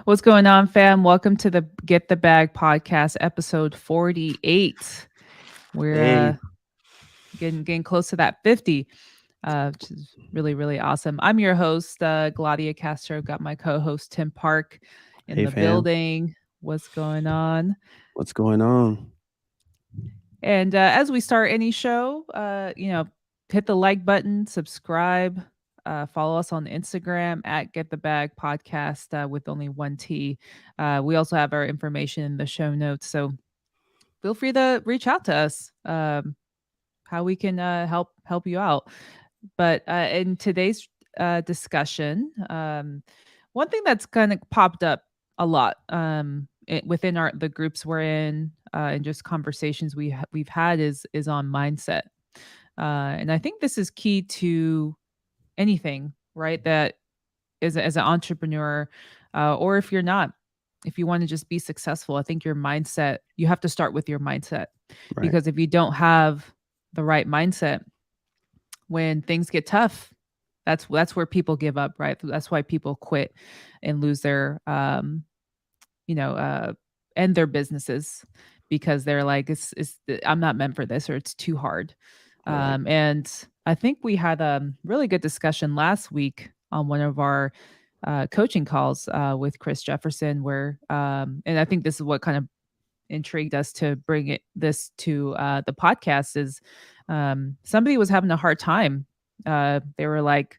What's going on, fam? Welcome to the Get the Bag podcast, episode 48. We're Hey, getting close to that 50, which is really awesome. I'm your host, Gladia Castro. Got my co-host Tim Park in hey the fam, building. What's going on? what's going on? And as we start any show, hit the like button, subscribe, follow us on Instagram at Get the Bag Podcast with only one T. We also have our information in the show notes, so feel free to reach out to us. How we can help you out. But in today's discussion, one thing that's kind of popped up a lot within the groups we're in and just conversations we've had is on mindset, and I think this is key to anything, right? That is as an entrepreneur, or if you're not, if you want to just be successful, I think your mindset, you have to start with your mindset, Right, because if you don't have the right mindset when things get tough, that's where people give up, right? That's why people quit and lose their you know end their businesses, because they're like, it's I'm not meant for this, or it's too hard. right. And I think we had a really good discussion last week on one of our coaching calls with Chris Jefferson, where and I think this is what kind of intrigued us to bring this to the podcast is somebody was having a hard time. They were like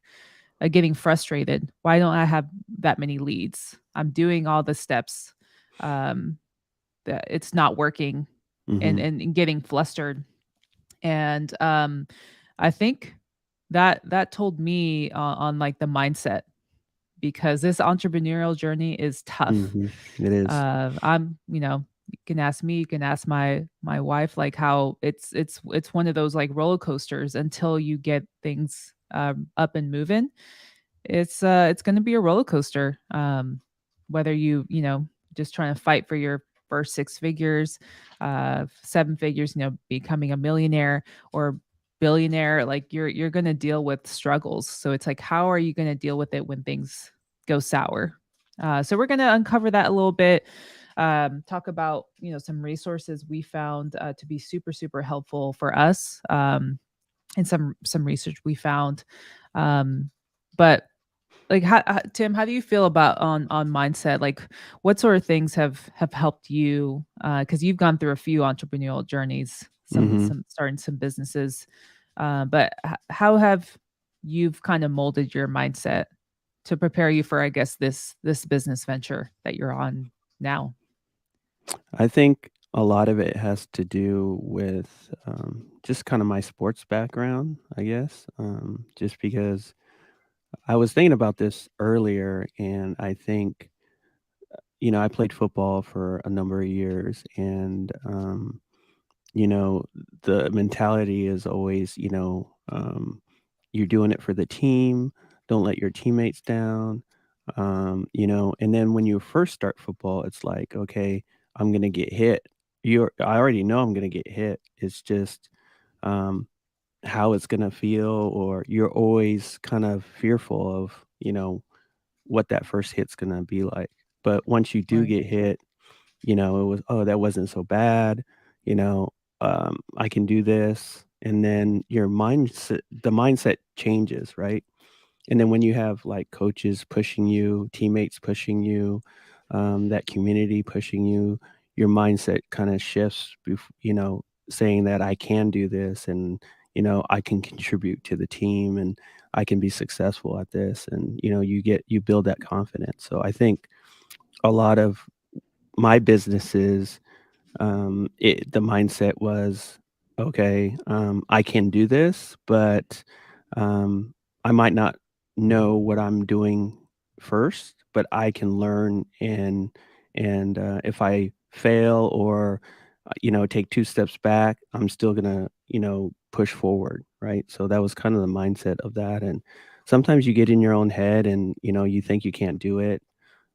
getting frustrated. Why don't I have that many leads? I'm doing all the steps. Um, that it's not working, and, Mm-hmm. and getting flustered. And I think that told me on like the mindset, because this entrepreneurial journey is tough. Mm-hmm. It is. I'm, you can ask me, you can ask my wife, like how it's one of those like roller coasters until you get things up and moving. It's going to be a roller coaster. Whether just trying to fight for your first six figures, seven figures, becoming a millionaire or billionaire, like you're going to deal with struggles. So it's like, how are you going to deal with it when things go sour? So we're going to uncover that a little bit. Talk about some resources we found to be super helpful for us, and some research we found. But like, Tim, how do you feel about on mindset? Like, what sort of things have helped you? Because you've gone through a few entrepreneurial journeys, Mm-hmm. some starting some businesses. But how have you've kind of molded your mindset to prepare you for, I guess, this business venture that you're on now? I think a lot of it has to do with just kind of my sports background, I guess. Just because I was thinking about this earlier, and I think, I played football for a number of years, and you know, the mentality is always, you're doing it for the team. Don't let your teammates down. And then when you first start football, it's like, okay, I'm gonna get hit. I already know I'm gonna get hit. It's just um, how it's gonna feel, or you're always kind of fearful of, what that first hit's gonna be like. But once you do Right. get hit, it was, oh, that wasn't so bad. You know, I can do this, and then the mindset changes, right? And then when you have like coaches pushing you, teammates pushing you, that community pushing you, your mindset kind of shifts, saying that I can do this, and, I can contribute to the team, and I can be successful at this. And, you build that confidence. So I think a lot of my businesses, the mindset was, okay, I can do this, but um, I might not know what I'm doing first, but I can learn, and if I fail, or take two steps back, I'm still gonna push forward, right? So that was kind of the mindset of that. And sometimes you get in your own head, and you think you can't do it,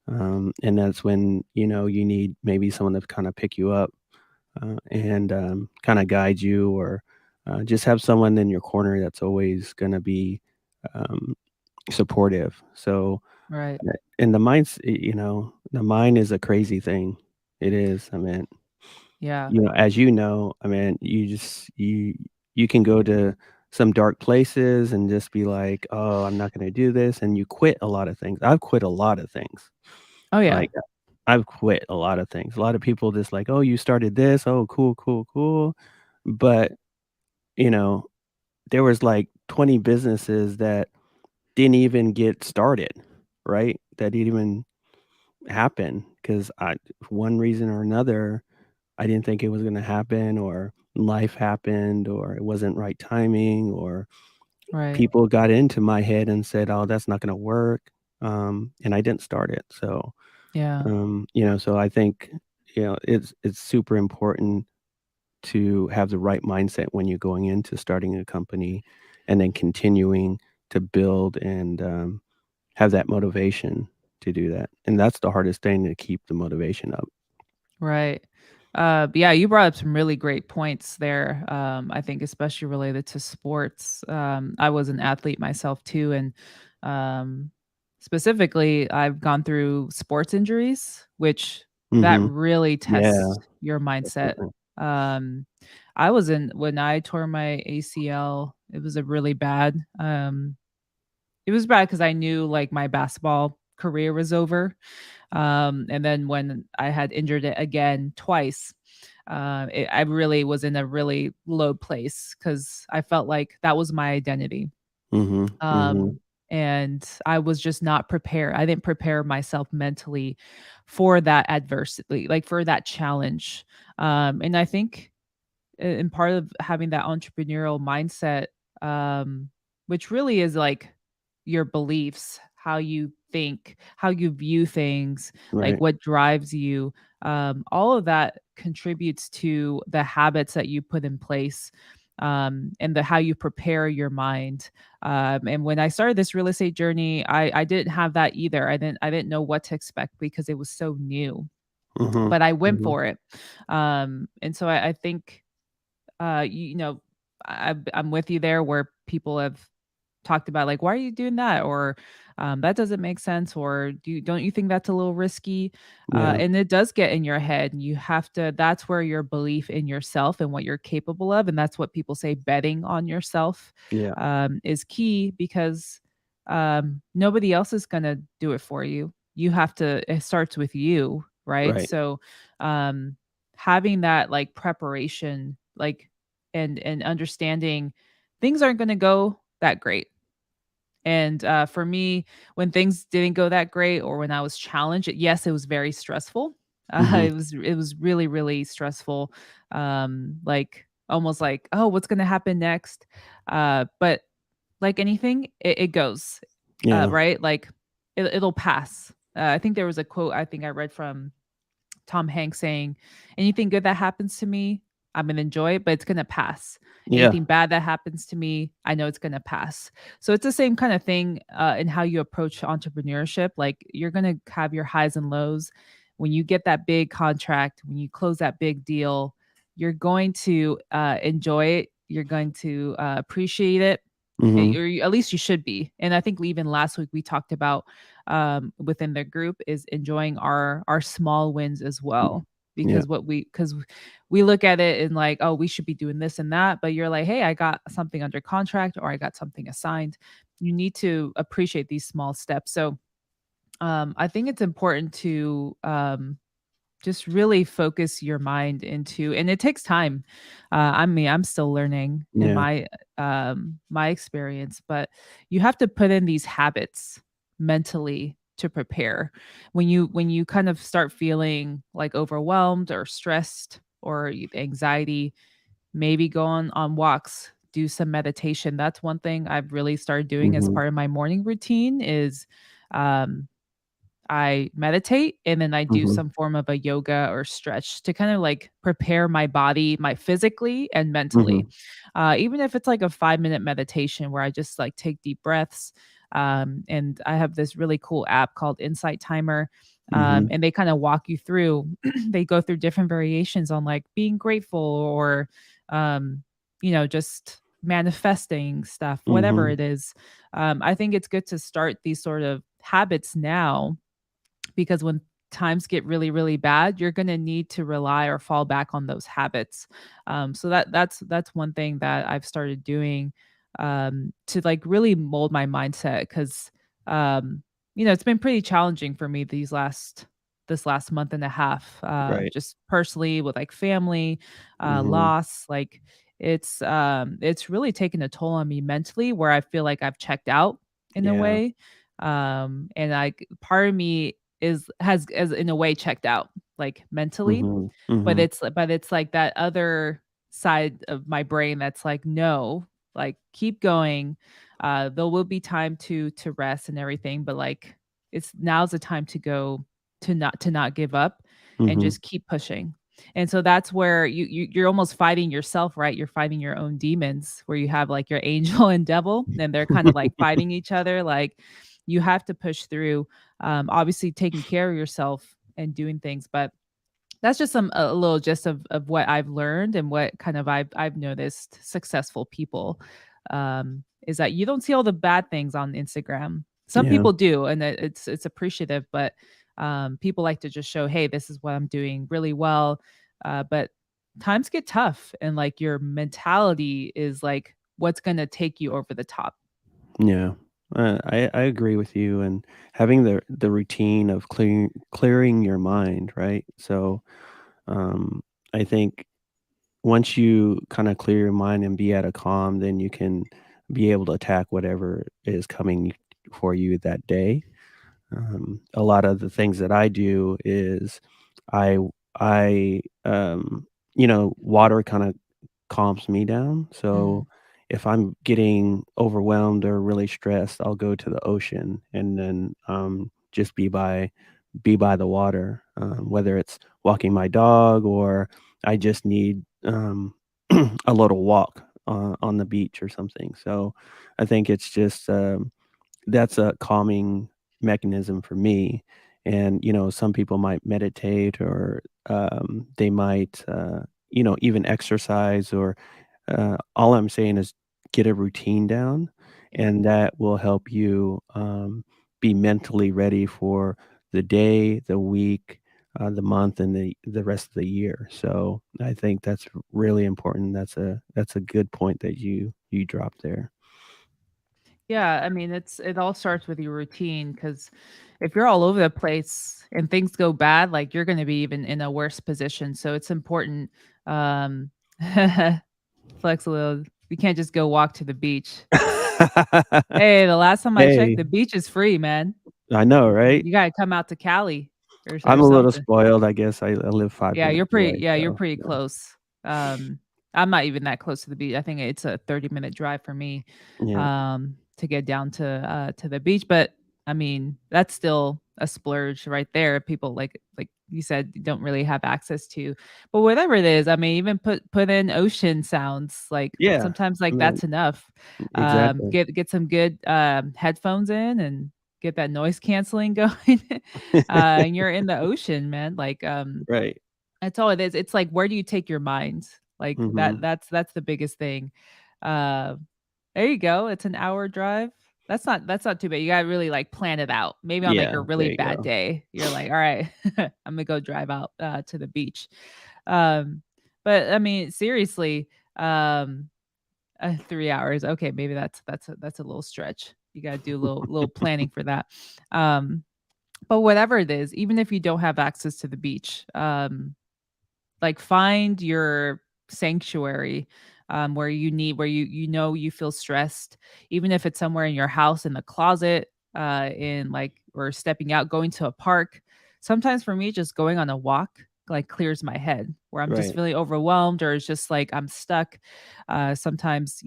and that's when you need maybe someone to kind of pick you up, and kind of guide you, or just have someone in your corner that's always going to be um, supportive. So Right. in the minds, The mind is a crazy thing. It is. I mean, Yeah. as you know, I mean, you can go to some dark places and just be like, "Oh, I'm not gonna do this," and you quit a lot of things. I've quit a lot of things. Oh, yeah. Like, I've quit a lot of things. A lot of people just like, "Oh, you started this. Oh, cool, cool, cool." But, you know, there was like 20 businesses that didn't even get started, right? That didn't even happen because I for one reason or another, I didn't think it was gonna happen, or life happened, or it wasn't right timing, or Right. people got into my head and said, "Oh, that's not gonna work," and I didn't start it. So, Yeah. so I think, it's super important to have the right mindset when you're going into starting a company and then continuing to build and, have that motivation to do that, and that's the hardest thing, to keep the motivation up. Right. Yeah, you brought up some really great points there. I think especially related to sports. I was an athlete myself too, and um, specifically, I've gone through sports injuries, which that Mhm. really Yeah, tests your that's mindset. different. Um, I was in when I tore my ACL. It was a really bad. It was bad because I knew like my basketball career was over. And then when I had injured it again twice, I really was in a really low place because I felt like that was my identity. Mhm, mhm. And I was just not prepared. I didn't prepare myself mentally for that adversity, like for that challenge. And I think and part of having that entrepreneurial mindset, um, which really is like your beliefs, how you think, how you view things, like Right. what drives you, all of that contributes to the habits that you put in place. And the how you prepare your mind. And when I started this real estate journey, I didn't have that either. I didn't know what to expect because it was so new. Mhm, But I went mhm. for it. And so I think you know, I'm with you there where people have talked about like, why are you doing that? Or that doesn't make sense. Or don't you think that's a little risky? Yeah, And it does get in your head. And you have to, that's where your belief in yourself and what you're capable of. And that's what people say betting on yourself yeah. is key because nobody else is going to do it for you. You have to, it starts with you. Right. Right. So, um, having that like preparation, like and understanding things aren't going to go that great. And for me, when things didn't go that great, or when I was challenged, yes, it was very stressful. Mhm. It was really really stressful. Like almost like, oh, what's going to happen next? But like anything, it goes. Yeah. Right, like it'll pass. I think there was a quote I think I read from Tom Hanks saying, "Anything good that happens to me, I'm gonna enjoy it, but it's gonna pass. Yeah. Anything bad that happens to me, I know it's gonna pass." So it's the same kind of thing in how you approach entrepreneurship. Like you're gonna have your highs and lows. When you get that big contract, when you close that big deal, you're going to enjoy it. You're going to appreciate it. Mhm. Or at least you should be. And I think even last week we talked about within the group is enjoying our small wins as Mm. well Yeah. because we look at it and like, oh, we should be doing this and that, but you're like, hey, I got something under contract or I got something assigned. You need to appreciate these small steps. So I think it's important to just really focus your mind into, and it takes time. I mean, I'm still learning in Yeah. my experience, but you have to put in these habits mentally to prepare. When you kind of start feeling like overwhelmed or stressed or anxiety, maybe go on walks, do some meditation. That's one thing I've really started doing as Mhm. part of my morning routine is um I meditate and then I do Mhm. some form of a yoga or stretch to kind of like prepare my body, my physically and mentally. Mhm. Even if it's like a 5-minute meditation where I just like take deep breaths. And I have this really cool app called Insight Timer. Mhm. And they kind of walk you through, they go through different variations on like being grateful or, um, just manifesting stuff, whatever Mhm. it is. I think it's good to start these sort of habits now because when times get really, really bad, you're going to need to rely or fall back on those habits. So that's one thing that I've started doing, to like really mold my mindset, because it's been pretty challenging for me this last month and a half, Right. just personally with like family, Mhm. loss, like it's really taken a toll on me mentally, where I feel like I've checked out in a Yeah. way. And like part of me is has as in a way checked out, like mentally, Mhm. but Mhm. it's like that other side of my brain that's like, no, like keep going. There will be time to rest and everything, but like it's now's the time to go, to not give up and Mhm. just keep pushing. And so that's where you're almost fighting yourself, right? You're fighting your own demons, where you have like your angel and devil, and they're kind of like fighting each other. Like you have to push through, obviously taking care of yourself and doing things. But that's just a little gist of what I've learned, and what kind of I've noticed successful people, is that you don't see all the bad things on Instagram. Some Yeah. people do, and it's appreciative, but people like to just show, hey, this is what I'm doing really well. But times get tough, and like your mentality is like what's gonna take you over the top. Yeah. I agree with you, and having the routine of clearing your mind, right? So, um, I think once you kinda clear your mind and be at a calm, then you can be able to attack whatever is coming for you that day. A lot of the things that I do is I water kinda calms me down. So Mm, if I'm getting overwhelmed or really stressed, I'll go to the ocean and then just be by the water, whether it's walking my dog or I just need a little walk on the beach or something. So I think it's just that's a calming mechanism for me. And, some people might meditate or they might, even exercise or all I'm saying is get a routine down, yeah. and that will help you be mentally ready for the day, the week, the month, and the rest of the year. So I think that's really important. That's a good point that you dropped there. Yeah, I mean, it all starts with your routine, because if you're all over the place and things go bad, like you're going to be even in a worse position. So it's important. Um, flex a little. We can't just go walk to the beach. Hey, the last time I checked, Hey, the beach is free, man. I know, right? You got to come out to Cali or I'm a little something. spoiled, I guess. I live 5 minutes away, Yeah, you're so, pretty close. Um, I'm not even that close to the beach. I think it's a 30-minute drive for me, yeah. to get down to the beach, but I mean, that's still a splurge right there. People like you said, don't really have access to. But whatever it is, I mean, even put in ocean sounds, like Yeah, sometimes I like mean that's enough. exactly. Get some good headphones in, and get that noise canceling going. And you're in the ocean, man. Like Right. that's all it is. It's like, where do you take your mind? Like Mhm. that's the biggest thing. Uh, there you go. It's an hour drive. That's not too bad. You gotta really like plan it out. Maybe on like Yeah, a really there you bad go. day, you're like, all right, I'm gonna go drive out to the beach. Um, but I mean, seriously, 3 hours. Okay, maybe that's a little stretch. You gotta do a little planning for that. Um, but whatever it is, even if you don't have access to the beach, like find your sanctuary, where you feel stressed, even if it's somewhere in your house, in the closet, in like, or stepping out, going to a park. Sometimes for me, just going on a walk like clears my head, where I'm just Right. feeling overwhelmed, or it's just like I'm stuck. Sometimes,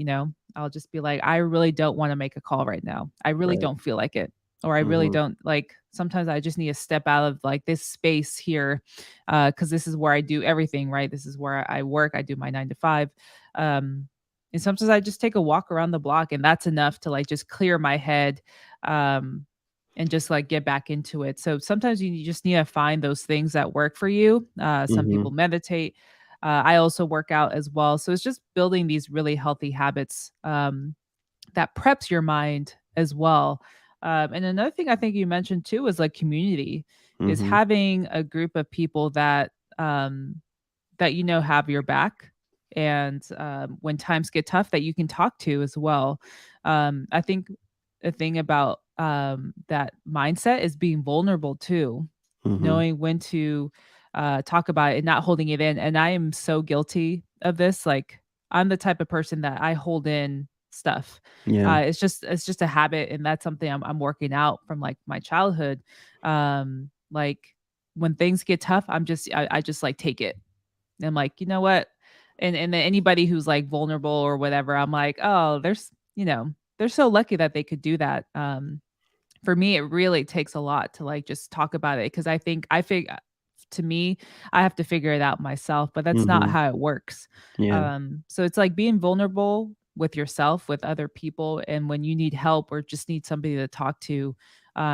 I'll just be like, I really don't want to make a call right now. I really Right. don't feel like it. Or I really Mhm. don't, like, sometimes I just need to step out of like this space here, because this is where I do everything, right? This is where I work. I do my 9 to 5. Um, and sometimes I just take a walk around the block, and that's enough to like just clear my head, um, and just like get back into it. So sometimes you just need to find those things that work for you. Some people Mhm. meditate. I also work out as well. So it's just building these really healthy habits, that preps your mind as well. And another thing I think you mentioned too is like community. is Mhm. having a group of people that that have your back, and when times get tough, that you can talk to as well. I think the thing about that mindset is being vulnerable too, Mhm. knowing when to talk about it and not holding it in. And I am so guilty of this. Like, I'm the type of person that I hold in stuff. Yeah. It's just a habit, and that's something I'm working out from like my childhood. Like, when things get tough, I just like take it. I'm like, you know what? And then anybody who's like vulnerable or whatever, I'm like, oh, they're so lucky that they could do that. For me, it really takes a lot to like just talk about it, because to me, I have to figure it out myself, but that's not Mhm. how it works. Yeah. So it's like being vulnerable with yourself, with other people, and when you need help or just need somebody to talk to,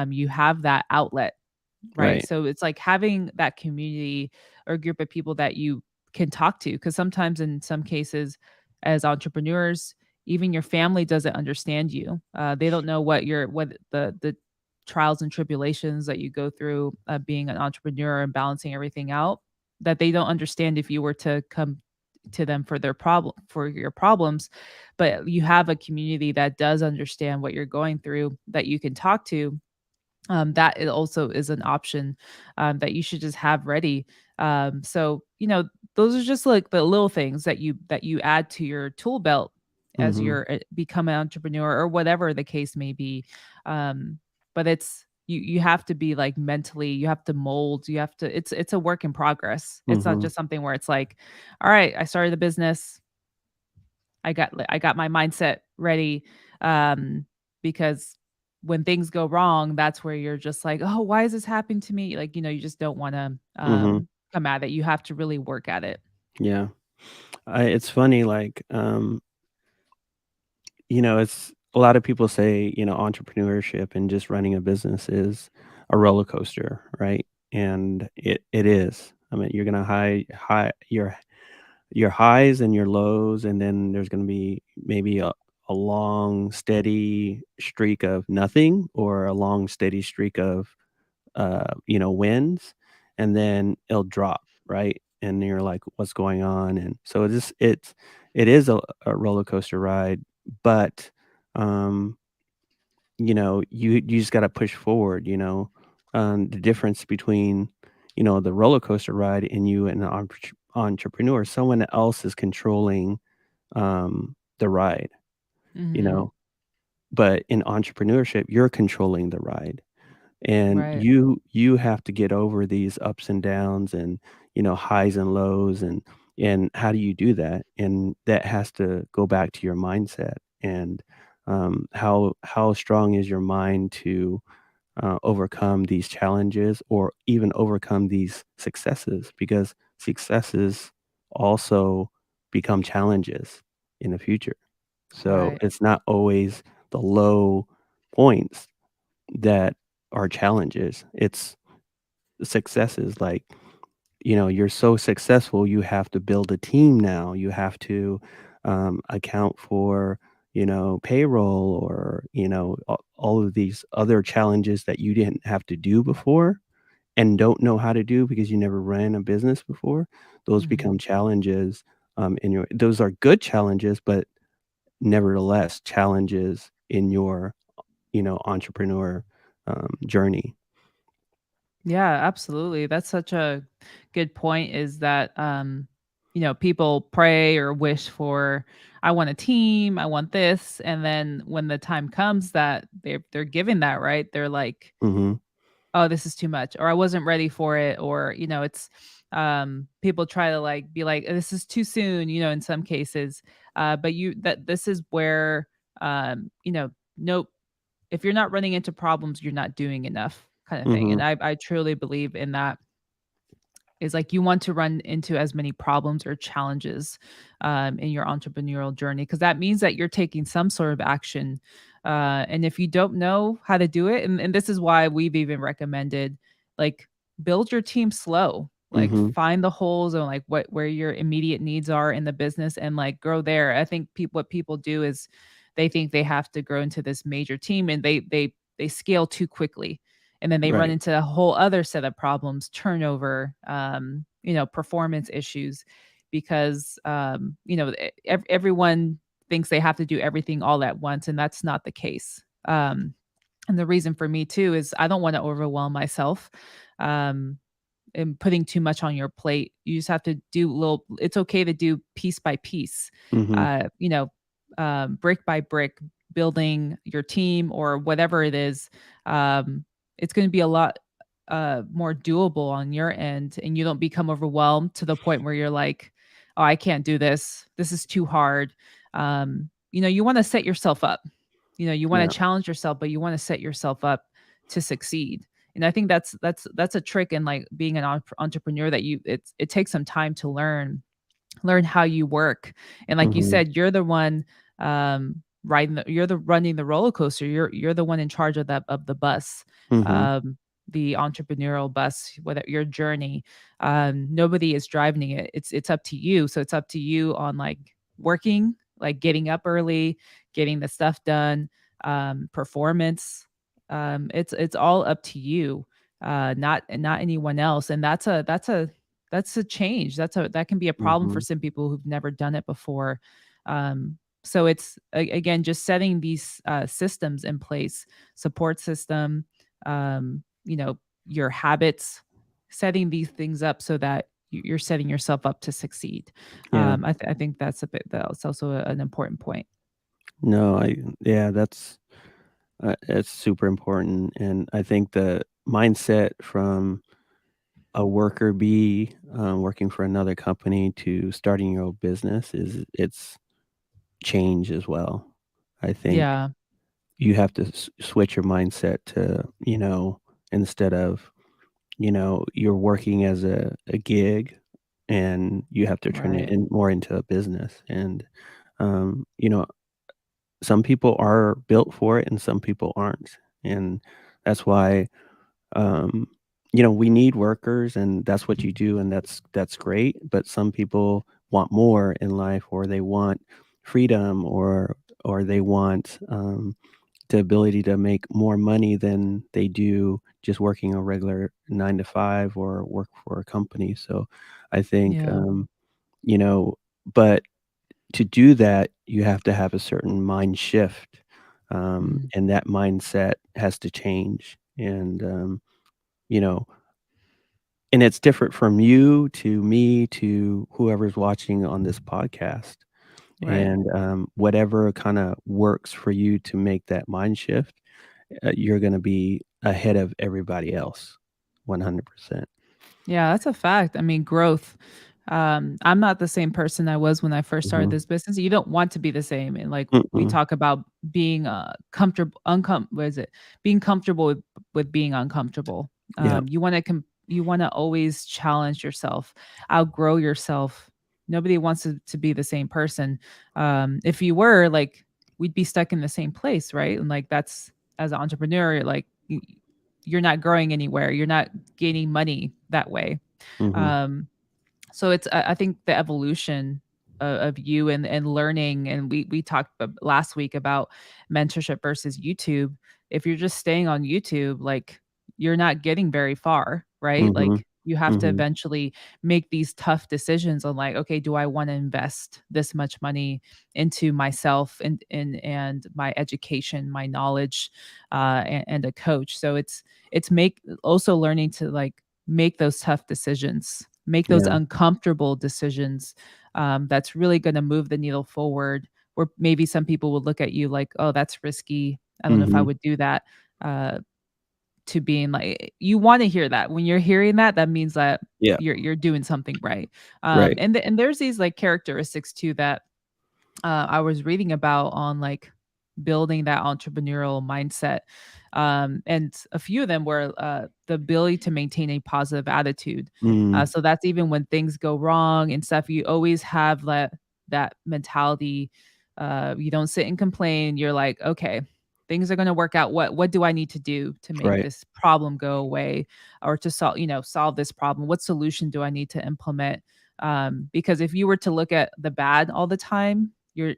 you have that outlet, right? Right. So it's like having that community or group of people that you can talk to, because sometimes in some cases, as entrepreneurs, even your family doesn't understand you. They don't know what the trials and tribulations that you go through, being an entrepreneur and balancing everything out. That they don't understand if you were to come to them for your problems, but you have a community that does understand what you're going through, that you can talk to. That it also is an option, that you should just have ready. So those are just like the little things that you add to your tool belt as Mhm. you're become an entrepreneur or whatever the case may be. But you have to be like mentally, you have to mold, you have to. It's a work in progress. It's not Mhm. just something where it's like, all right, I started the business, I got my mindset ready, because when things go wrong, that's where you're just like, "Oh, why is this happening to me?" Like, you just don't wanna, Mhm. come at it. You have to really work at it. Yeah. It's funny, like, it's a lot of people say, entrepreneurship and just running a business is a roller coaster, right? And it is. I mean, you're gonna high your highs and your lows, and then there's gonna be maybe a long, steady streak of nothing or a long, steady streak of wins, and then it'll drop, right? And you're like, "What's going on?" And so it is a roller coaster ride, but, um, you just gotta push forward, the difference between, the roller coaster ride and you and an entrepreneur, someone else is controlling, the ride, you Mhm. know? But in entrepreneurship, you're controlling the ride. And Right. you have to get over these ups and downs and, highs and lows, and how do you do that? And that has to go back to your mindset, and, how strong is your mind to, overcome these challenges or even overcome these successes, because successes also become challenges in the future. So, Right. it's not always the low points that are challenges. It's successes, like, you're so successful, you have to build a team now. You have to, account for, payroll, or, all of these other challenges that you didn't have to do before and don't know how to do because you never ran a business before. Those Mhm. become challenges, those are good challenges, but nevertheless challenges in your, entrepreneur, journey. Yeah, absolutely. That's such a good point, is that people pray or wish for, I want a team, I want this, and then when the time comes that they're giving that, right? They're like, Mhm. "Oh, this is too much," or "I wasn't ready for it," or, it's people try to like be like, "This is too soon," in some cases. But this is where nope, if you're not running into problems, you're not doing enough, kind of thing. And Mhm. I truly believe in that, is like you want to run into as many problems or challenges in your entrepreneurial journey, because that means that you're taking some sort of action. And if you don't know how to do it, and this is why we've even recommended, like, build your team slow, like Mhm. find the holes and like where your immediate needs are in the business, and like grow there. I think what people do is they think they have to grow into this major team, and they scale too quickly. and then they run Right. into a whole other set of problems, turnover, performance issues, because everyone thinks they have to do everything all at once, and that's not the case. And the reason for me too is I don't want to overwhelm myself. Um, and putting too much on your plate. You just have to do little, it's okay to do piece by piece, Mhm. uh, you know, brick by brick, building your team or whatever it is. It's going to be a lot more doable on your end, and you don't become overwhelmed to the point where you're like, oh, I can't do this. This is too hard. You want to set yourself up. You want Yeah. to challenge yourself, but you want to set yourself up to succeed. And I think that's a trick in like being an entrepreneur, that it takes some time to learn how you work. And like you Mhm. said, you're the one you're the running the roller coaster. You're the one in charge of the bus, Mhm. um the entrepreneurial bus, whether your journey. Nobody is driving it. It's up to you. So it's up to you on like working, like getting up early, getting the stuff done, performance. It's all up to you, not anyone else. And that's a change. That can be a problem for Mhm. some people who've never done it before. So it's again just setting these systems in place, support system, your habits, setting these things up so that you're setting yourself up to succeed. Yeah. I think that's also an important point. No, yeah, that's it's super important, and I think the mindset from a worker bee, working for another company to starting your own business it's change as well. I think Yeah, you have to switch your mindset to, instead of, you're working as a gig and you have to turn it right. in more into a business. And, um, you know, some people are built for it and some people aren't. And that's why, um, we need workers and that's what you do. And that's great. But some people want more in life, or they want freedom, or they want, the ability to make more money than they do just working a regular 9 to 5 or work for a company. So I think, Yeah. you know, but to do that, you have to have a certain mind shift, Mm, and that mindset has to change. And, you know, and it's different from you to me to whoever's watching on this podcast. right. And, whatever kinda works for you to make that mind shift, you're gonna be ahead of everybody else, 100%. Yeah, that's a fact. I mean, growth. I'm not the same person I was when I first started Mhm. this business. You don't want to be the same. And like we Mm-mm. talk about being what is it? Being comfortable with being uncomfortable. Yep. You want to always challenge yourself, outgrow yourself. Nobody wants to be the same person. If you were, like, we'd be stuck in the same place, right? And like that's, as an entrepreneur, like you're not growing anywhere. You're not gaining money that way. Mhm. Um, so it's I think the evolution of you and learning, and we talked last week about mentorship versus YouTube. If you're just staying on YouTube, like, you're not getting very far, right? Mhm. Like, you have to Mhm. eventually make these tough decisions on, like, okay, do I want to invest this much money into myself and my education, my knowledge, and a coach. So it's make also learning to, like, make those tough decisions, make those Yeah. uncomfortable decisions, that's really going to move the needle forward. Where maybe some people would look at you like, oh, that's risky. I don't know if I Mhm. would do that. Uh, to being like, you want to hear that. When you're hearing that, that means that Yeah. you're doing something right. Right. And there's these like characteristics too that I was reading about on like building that entrepreneurial mindset. And a few of them were the ability to maintain a positive attitude. Mm. So that's even when things go wrong and stuff, you always have that mentality. You don't sit and complain. You're like, okay, things are going to work out. What do I need to do to make Right. this problem go away, or to solve this problem? What solution do I need to implement? Because if you were to look at the bad all the time, you're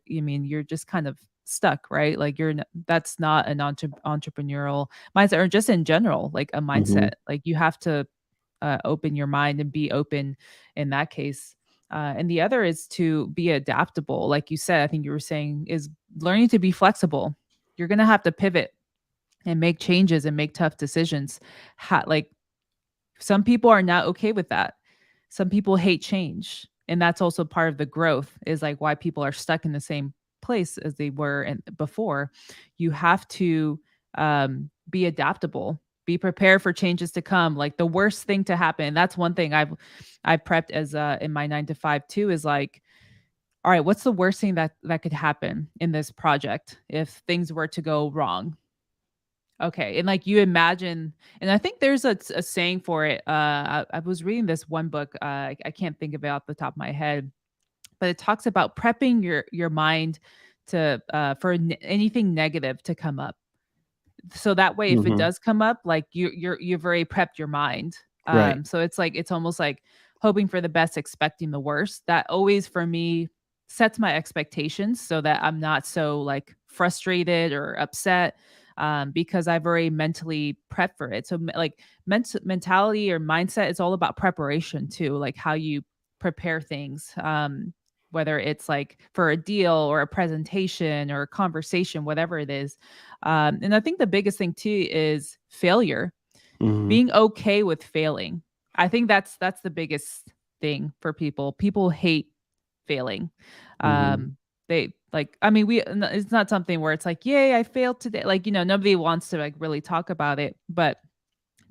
just kind of stuck, right? Like that's not an entrepreneurial mindset, or just in general, like a Hmm. mindset. Like you have to open your mind and be open in that case. And the other is to be adaptable. Like you said, I think you were saying, is learning to be flexible. You're going to have to pivot and make changes and make tough decisions. Like some people are not okay with that. Some people hate change. And that's also part of the growth, is like why people are stuck in the same place as they were before. You have to be adaptable, be prepared for changes to come. Like the worst thing to happen. That's one thing I've prepped as in my 9 to 5 too, is like, all right, what's the worst thing that could happen in this project if things were to go wrong? Okay, and like you imagine, and I think there's a saying for it. I was reading this one book. I can't think of it off the top of my head, but it talks about prepping your mind to for anything negative to come up. So that way, if it Hmm. does come up, like you've already prepped your mind. Right. So it's like it's almost like hoping for the best, expecting the worst. That always for me sets my expectations so that I'm not so like frustrated or upset, because I've already mentally prepped for it. So like mentality or mindset is all about preparation too, like how you prepare things. Whether it's like for a deal or a presentation or a conversation, whatever it is. And I think the biggest thing too is failure, Hmm. being okay with failing. I think that's the biggest thing for people. People hate failing. Hmm. They like, I mean, it's not something where it's like, yay, I failed today. Like, nobody wants to like really talk about it, but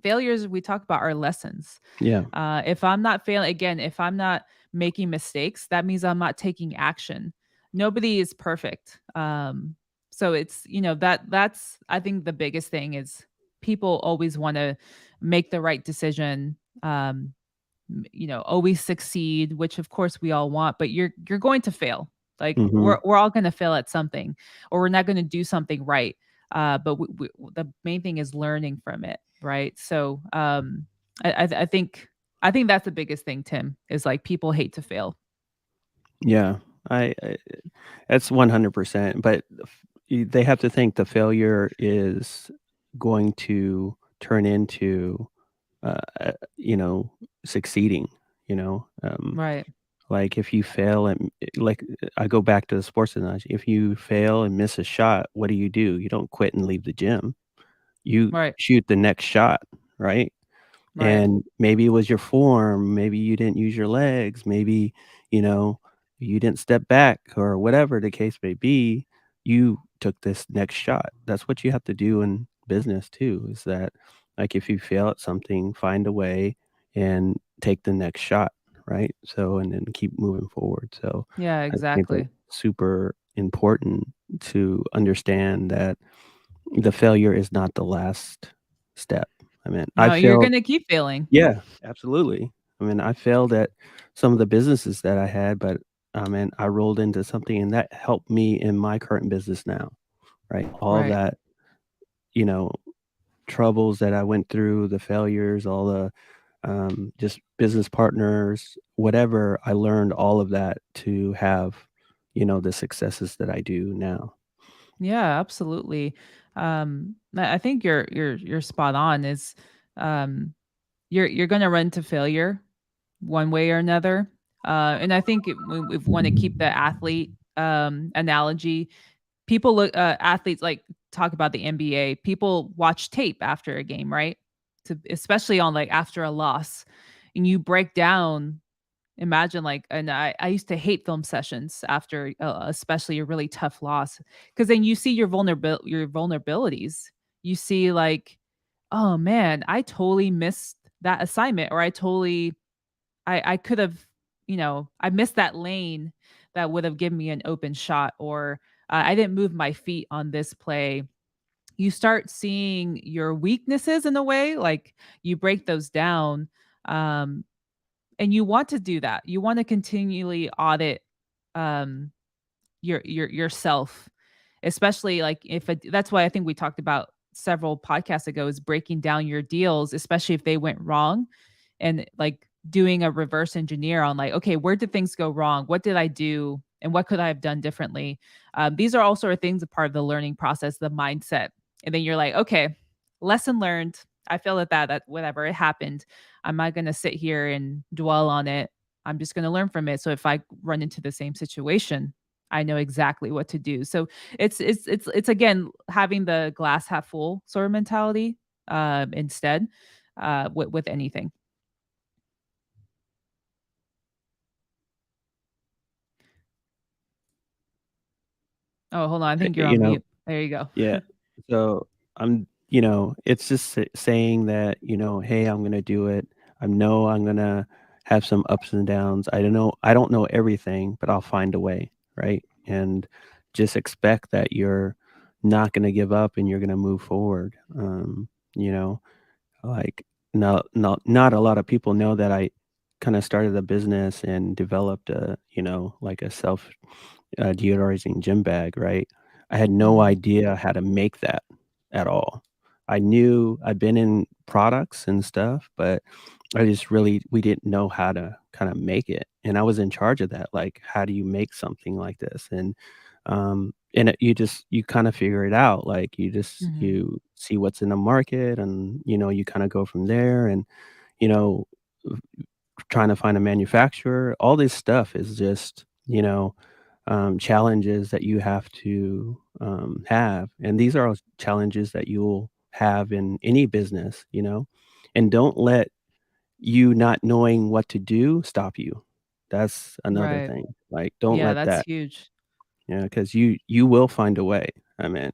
failures we talk about are lessons. Yeah. If I'm not failing, again, if I'm not making mistakes, that means I'm not taking action. Nobody is perfect. So it's, that's, I think the biggest thing is people always want to make the right decision. Always succeed, which of course we all want, but you're going to fail. Like Hmm. we're all going to fail at something, or we're not going to do something right. But the main thing is learning from it, right? So I think that's the biggest thing, Tim, is like people hate to fail. Yeah. I that's 100%. But they have to think the failure is going to turn into, you know, succeeding. You know, Right, like if you fail and like I go back to the sports analogy. If you fail and miss a shot, what do? You don't quit and leave the gym. You right, shoot the next shot, right? right. And maybe it was your form, maybe you didn't use your legs, maybe, you know, you didn't step back or whatever the case may be, you took this next shot. That's what you have to do in business too, is that like if you fail at something, find a way and take the next shot, right? So and then keep moving forward. So Yeah, I think that's exactly. super important to understand that the failure is not the last step. I mean, I No, you're failed. gonna keep failing. Yeah, absolutely. I mean, I failed at some of the businesses that I had, but I mean, I rolled into something and that helped me in my current business now, right? All Right. that, you know, troubles that I went through, the failures, all the just business partners, whatever, I learned all of that to have, the successes that I do now. Yeah, absolutely. I think you're spot on. Is um, you're going to run to failure one way or another. And I think we want to keep the athlete analogy. People look athletes like talk about the NBA. People watch tape after a game, right? Especially on like after a loss, and you break down. Imagine like, and I used to hate film sessions after, especially a really tough loss, because then you see your vulnerabilities. You see like, oh man, I totally missed that assignment, or I could have, I missed that lane that would have given me an open shot, or I didn't move my feet on this play. You start seeing your weaknesses in a way, like you break those down. Um, and you want to do that. You want to continually audit um yourself, especially like that's why I think we talked about several podcasts ago, is breaking down your deals, especially if they went wrong, and like doing a reverse engineer on like, okay, where did things go wrong? What did I do and what could I have done differently. These are all sort of things, a part of the learning process, the mindset. And then you're like, okay, lesson learned. I failed at that. That whatever it happened. I'm not going to sit here and dwell on it. I'm just going to learn from it. So if I run into the same situation, I know exactly what to do. So it's again having the glass half full sort of mentality instead with anything. Oh, hold on. I think you're You on know, mute. There you go. yeah. So it's just saying that, hey, I'm gonna do it. I know I'm gonna have some ups and downs. I don't know everything, but I'll find a way, right? And just expect that you're not gonna give up and you're gonna move forward. You know, like not a lot of people know that I kind of started a business and developed like a self deodorizing gym bag, right? I had no Mhm. idea how to make that at all. I knew I'd been in products and stuff, but we didn't know how to kind of make it. And I was in charge of that. Like, how do you make something like this? You kind of figure it out. Like Mhm. you see what's in the market and, you kind of go from there and, you know, trying to find a manufacturer. All this stuff is just, challenges that you have to have. And these are all challenges that you'll have in any business, and don't let you not knowing what to do stop you. That's another Right. thing. Like, don't Yeah, let that's that, huge. because you will find a way. I mean,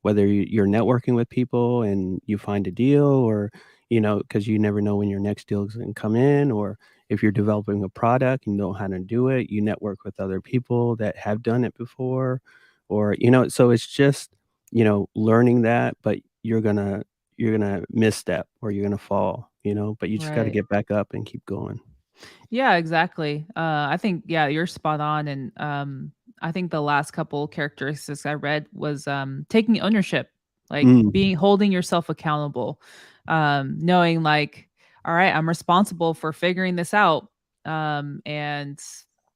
whether you're networking with people and you find a deal or, because you never know when your next deal is going to come in, or if you're developing a product and know how to do it, you network with other people that have done it before, or, so it's just, learning that, but you're gonna misstep or you're gonna fall, but you just got to Right. get back up and keep going. Yeah, exactly. I think yeah, you're spot on, and I think the last couple characteristics I read was taking ownership, like Mm, being holding yourself accountable, knowing like, all right, I'm responsible for figuring this out, and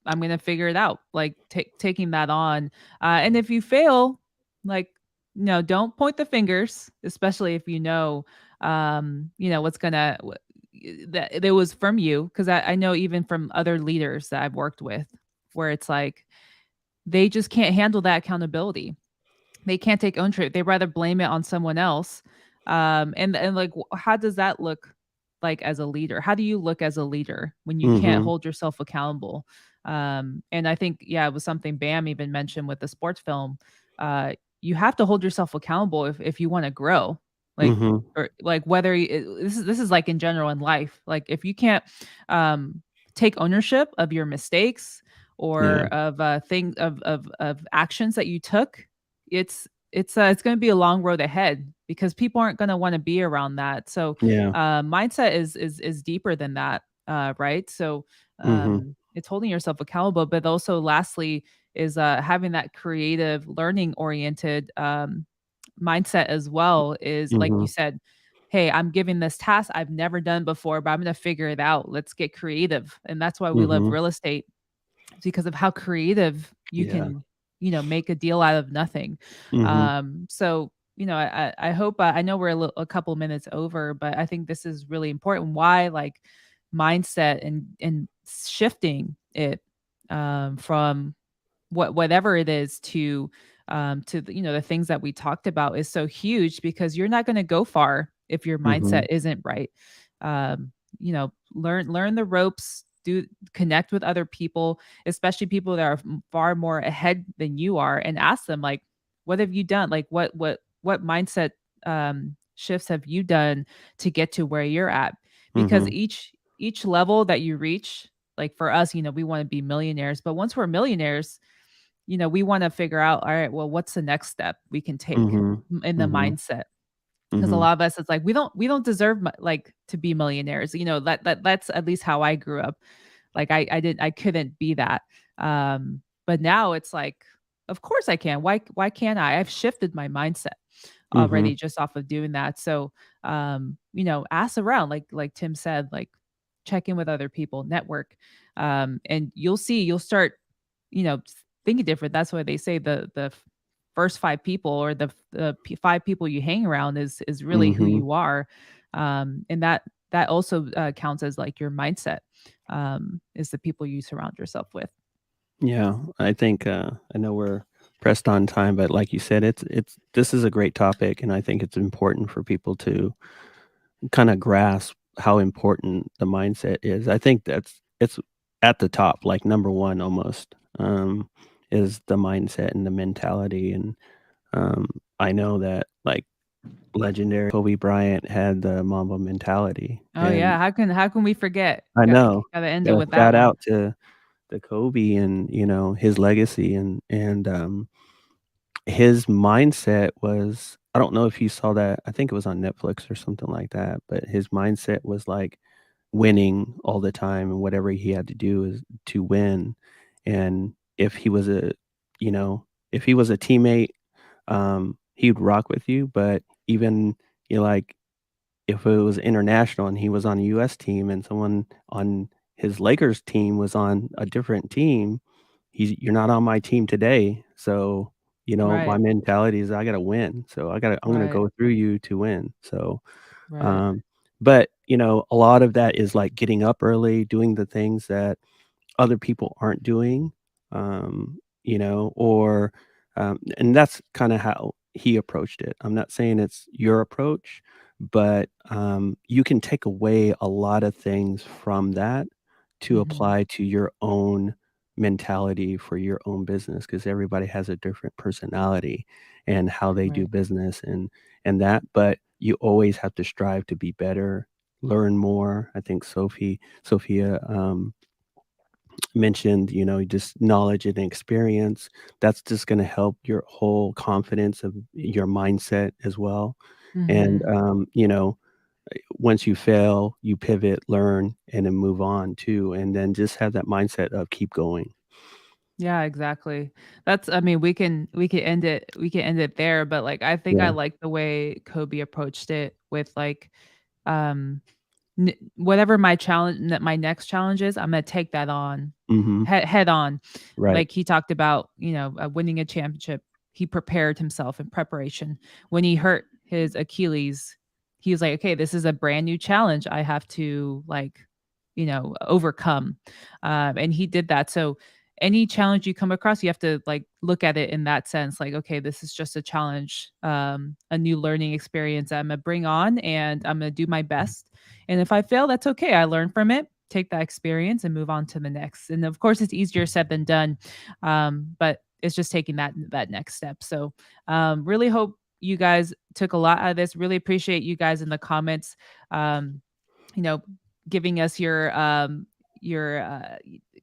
I'm gonna figure it out. Like taking that on, and if you fail, like no, don't point the fingers, especially if what's gonna that it was from you, because I know even from other leaders that I've worked with, where it's like they just can't handle that accountability. They can't take ownership. They rather blame it on someone else. And like, how does that look like as a leader? How do you look as a leader when you can't mhm, hold yourself accountable? And I think, yeah, it was something Bam even mentioned with the sports film. You have to hold yourself accountable if you want to grow. Like, mhm, or like whether this is like in general in life. Like if you can't um, take ownership of your mistakes yeah, or of things of actions that you took, it's going to be a long road ahead because people aren't going to want to be around that. So yeah, mindset is deeper than that, right? So mhm, it's holding yourself accountable, but also lastly is having that creative, learning oriented mindset as well. Is like you mhm, said, hey, I'm giving this task I've never done before, but I'm going to figure it out. Let's get creative, and that's why we love mhm, real estate, because of how creative you yeah, can, make a deal out of nothing. mhm, So, I hope I know we're a couple minutes over, but I think this is really important. Why like mindset and shifting it from whatever it is to the things that we talked about is so huge, because you're not going to go far if your mindset mhm, isn't right. Learn the ropes, do connect with other people, especially people that are far more ahead than you are, and ask them like, what have you done? Like what mindset shifts have you done to get to where you're at? Because mhm, each level that you reach, like for us, we want to be millionaires, but once we're millionaires, we want to figure out, all right, well, what's the next step we can take mhm, in the mhm, mindset? Because a mhm, lot of us, it's like we don't deserve like to be millionaires. That's at least how I grew up. Like I couldn't be that. But now it's like, of course I can. Why can't I? I've shifted my mindset mhm, already just off of doing that. So ask around, like Tim said, like check in with other people, network, and you'll see, you'll start, you know, think different. That's why they say the first five people, or five people you hang around, is really who Mhm. you are. And that also counts as like your mindset, is the people you surround yourself with. Yeah, I think, I know we're pressed on time, but like you said, it's this is a great topic, and I think it's important for people to kinda grasp how important the mindset is. I think it's at the top, like, number 1 almost, is the mindset and the mentality, and, I know that, like, legendary Kobe Bryant had the Mamba mentality, Oh and yeah, how can we forget? I know. Gotta end it Yeah, with that shout one. out to Kobe and, his legacy and, his mindset was, I don't know if you saw that, I think it was on Netflix or something like that, but his mindset was, like, winning all the time, and whatever he had to do is to win, and if he was a if he was a teammate, he'd rock with you, but even, like, if it was international and he was on a US team and someone on his Lakers team was on a different team, "You're not on my team today, so, my Right, mentality is I gotta win, so I'm gonna right, go through you to win." So, right. um, but, a lot of that is, like, getting up early, doing the things that other people aren't doing, or, and that's kinda how he approached it. I'm not saying it's your approach, but, you can take away a lot of things from that to Mhm. apply to your own mentality for your own business, because everybody has a different personality and how they do Right. business and that, but you always have to strive to be better, learn more. I think Sophia, mentioned, just knowledge and experience. That's just going to help your whole confidence of your mindset as well. And, Mhm. once you fail, you pivot, learn, and then move on too. And then just have that mindset of keep going. Yeah, exactly. I mean, we can end it there, but, like, I think I Yeah. like the way Kobe approached it with, like, um whatever my next challenge is, I'm gonna take that on Hmm. head on. Right. Like he talked about, winning a championship. He prepared himself in preparation. When he hurt his Achilles, he was like, "Okay, this is a brand new challenge. I have to overcome." And he did that. So any challenge you come across, you have to like look at it in that sense. Like, okay, this is just a challenge, a new learning experience I'm gonna bring on, and I'm gonna do my best. And if I fail, that's okay. I learn from it, take that experience, and move on to the next. And of course, it's easier said than done, but it's just taking that next step. So, really hope you guys took a lot out of this. Really appreciate you guys in the comments. Um, you know, giving us your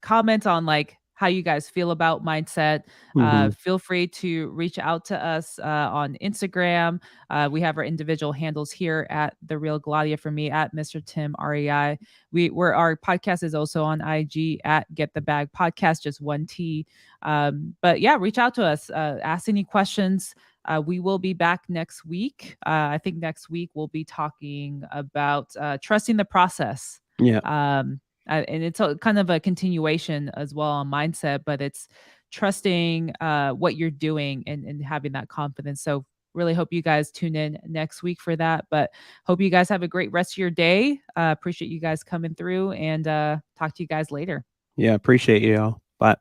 comments on like how you guys feel about mindset. Hmm. Feel free to reach out to us on Instagram. We have our individual handles here at The Real Gladia, for me at Mr. Tim REI. Our podcast is also on IG at Get the Bag Podcast, just one T. But yeah, reach out to us, ask any questions. We will be back next week. I think next week we'll be talking about trusting the process. Yeah. And it's kind of a continuation as well on mindset, but it's trusting what you're doing, and having that confidence. So really hope you guys tune in next week for that. But hope you guys have a great rest of your day. Appreciate you guys coming through, and talk to you guys later. Yeah. Appreciate you all. Bye.